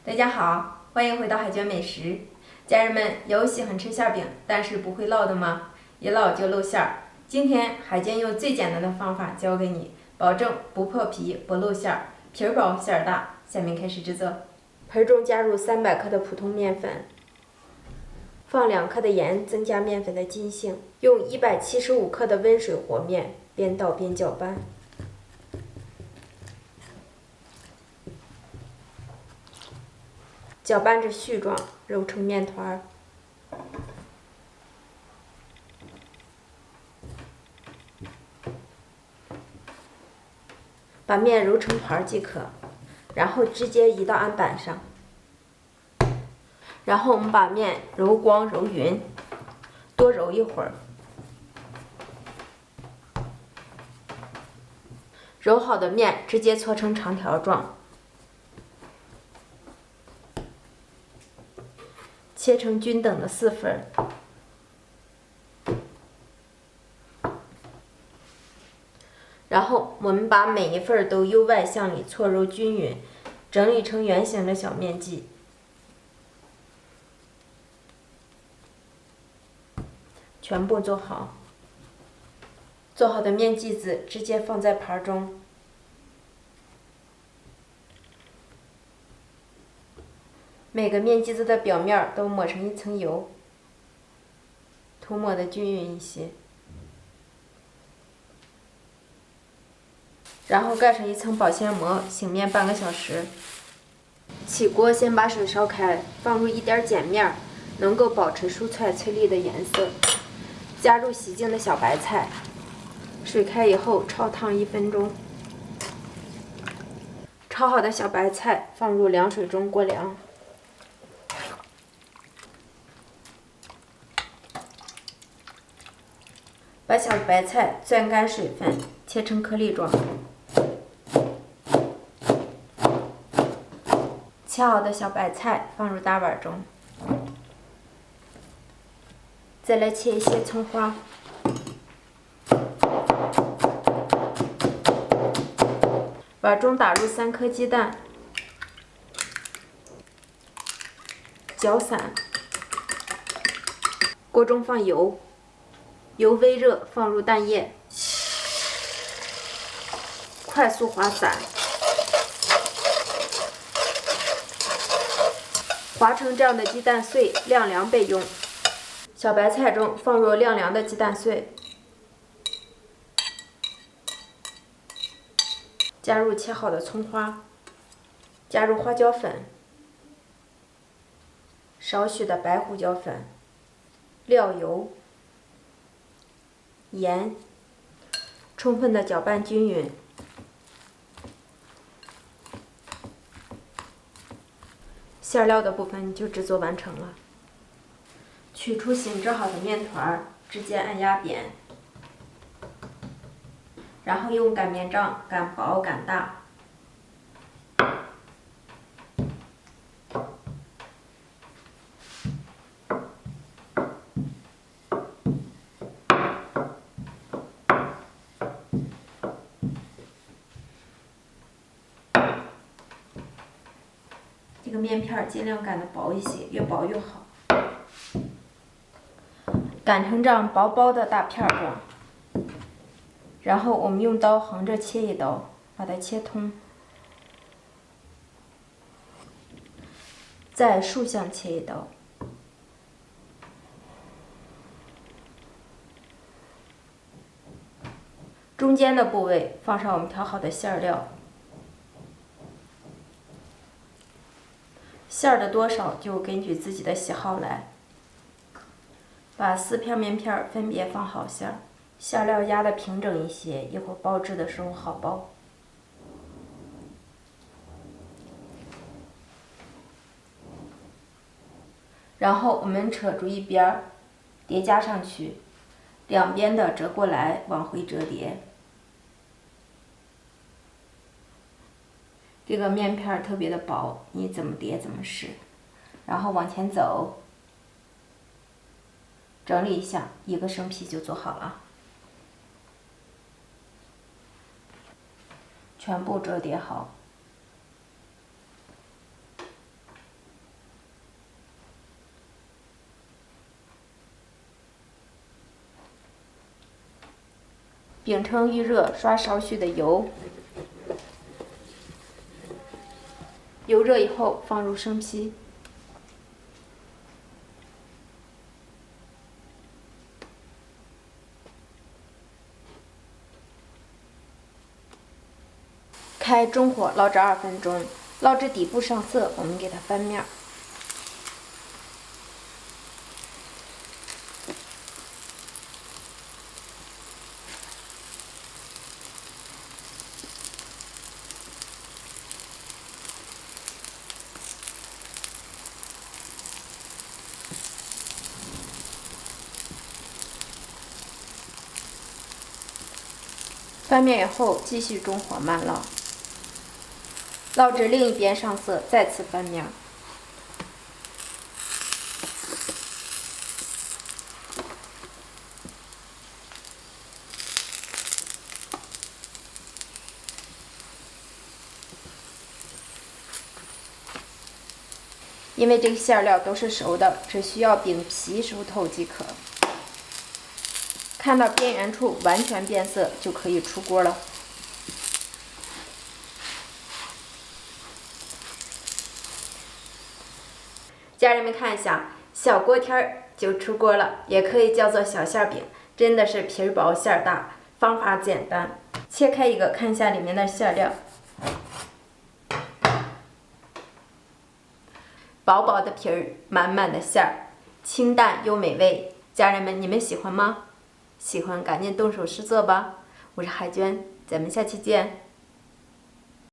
大家好，欢迎回到海娟美食。家人们有喜欢吃馅饼但是不会烙的吗？一烙就露馅儿。今天海娟用最简单的方法教给你，保证不破皮不露馅儿，皮儿薄馅儿大。下面开始制作。盆中加入300克的普通面粉，放2克的盐，增加面粉的筋性。用175克的温水和面，边倒边搅拌。搅拌至絮状，揉成面团。把面揉成团即可，然后直接移到案板上。然后我们把面揉光揉匀，多揉一会儿。揉好的面直接搓成长条状，切成均等的4份。然后我们把每一份都由外向里搓揉均匀，整理成圆形的小面剂。全部做好。做好的面剂子直接放在盘中。每个面剂子的表面都抹上一层油，涂抹的均匀一些。然后盖上一层保鲜膜，醒面半个小时。起锅先把水烧开，放入一点碱面，能够保持蔬菜翠绿的颜色。加入洗净的小白菜，水开以后焯烫1分钟。焯好的小白菜放入凉水中过凉。把小白菜攥干水分，切成颗粒状。切好的小白菜放入大碗中。再来切一些葱花。碗中打入3颗鸡蛋，搅散。锅中放油，油微热，放入蛋液，快速滑散。划成这样的鸡蛋碎，晾凉备用。小白菜中放入晾凉的鸡蛋碎，加入切好的葱花，加入花椒粉，少许的白胡椒粉，料油，盐，充分的搅拌均匀。馅料的部分就制作完成了。取出醒制好的面团，直接按压扁，然后用擀面杖擀薄擀大。这个面片尽量擀得薄一些，越薄越好。擀成这样薄薄的大片状，然后我们用刀横着切一刀，把它切通，再竖向切一刀，中间的部位放上我们调好的馅料，馅儿的多少就根据自己的喜好来。把4片面片分别放好馅儿，馅料压得平整一些，一会儿包制的时候好包。然后我们扯住一边，叠加上去，两边的折过来，往回折叠。这个面片特别的薄，你怎么叠怎么是。然后往前走。整理一下，1个生坯就做好了。全部折叠好。饼铛预热，刷少许的油。油热以后，放入生坯。开中火捞至2分钟，捞至底部上色，我们给它翻面。翻面以后，继续中火慢捞，捞至另一边上色，再次翻面。因为这个馅料都是熟的，只需要饼皮熟透即可。看到边缘处完全变色，就可以出锅了。家人们看一下，小锅贴儿就出锅了，也可以叫做小馅饼，真的是皮儿薄馅儿大，方法简单。切开一个，看一下里面的馅料，薄薄的皮儿，满满的馅儿，清淡又美味。家人们，你们喜欢吗？喜欢赶紧动手试做吧！我是海娟，咱们下期见。